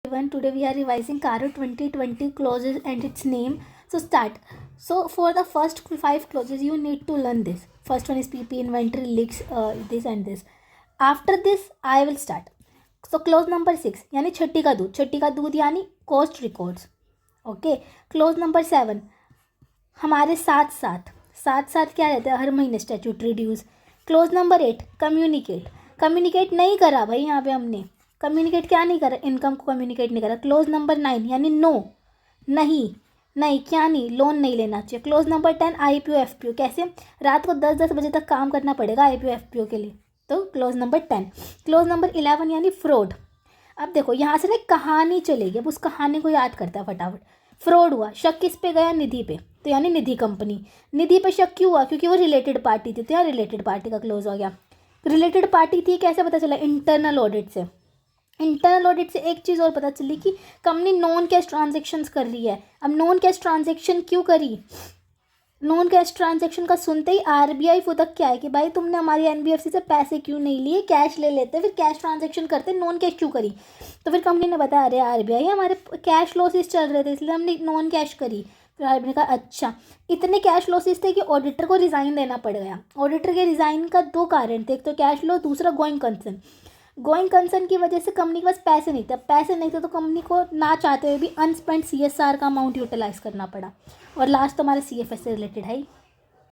everyone, today we are revising Caro 2020 clauses and its name. So start. So for the first 5 clauses you need to learn this. First one is PP, inventory, leaks, this and this. After this I will start. So clause number 6 यानी छठी का दूध यानी cost records. Okay. Clause number 7 हमारे साथ साथ क्या रहता है, हर महीने statutory dues. Close number 8 communicate नहीं करा भाई, यहाँ पे हमने कम्युनिकेट क्या नहीं करा, इनकम को कम्युनिकेट नहीं करा. क्लोज नंबर 9 यानी नो, नहीं क्या नहीं, लोन नहीं लेना चाहिए. क्लोज नंबर 10 IPO FPO, कैसे रात को 10 बजे तक काम करना पड़ेगा IPO FPO के लिए. तो क्लोज नंबर 10. क्लोज नंबर 11 यानी फ्रॉड. अब देखो यहाँ से ना कहानी चलेगी, अब उस कहानी को याद करता है फटाफट. फ्रॉड हुआ, शक किस पे गया, निधि पे, तो यानी निधि कंपनी. निधि पे शक क्यों हुआ, क्योंकि वो रिलेटेड पार्टी थी, तो यहाँ रिलेटेड पार्टी का क्लोज हो गया. रिलेटेड पार्टी थी कैसे पता चला, इंटरनल ऑडिट से. इंटरनल ऑडिट से एक चीज़ और पता चली कि कंपनी नॉन कैश ट्रांजेक्शन्स कर रही है. अब नॉन कैश ट्रांजेक्शन क्यों करी, नॉन कैश ट्रांजेक्शन का सुनते ही RBI फुदक क्या है कि भाई तुमने हमारी NBFC से पैसे क्यों नहीं लिए, कैश ले लेते, फिर कैश ट्रांजेक्शन करते, नॉन कैश क्यों करी. तो फिर कंपनी ने बताया अरे RBI हमारे कैश लॉसेस चल रहे थे इसलिए हमने नॉन कैश करी. फिर RBI ने कहा अच्छा, इतने कैश लॉसेस थे कि ऑडिटर को रिज़ाइन देना पड़ गया. ऑडिटर के रिज़ाइन का 2 कारण थे, एक तो कैश लॉस, दूसरा गोइंग कंसर्न की वजह से कंपनी के पास पैसे नहीं थे तो कंपनी को ना चाहते हुए भी अनस्पेंड CSR का अमाउंट यूटिलाइज करना पड़ा. और लास्ट हमारे CFS से रिलेटेड है.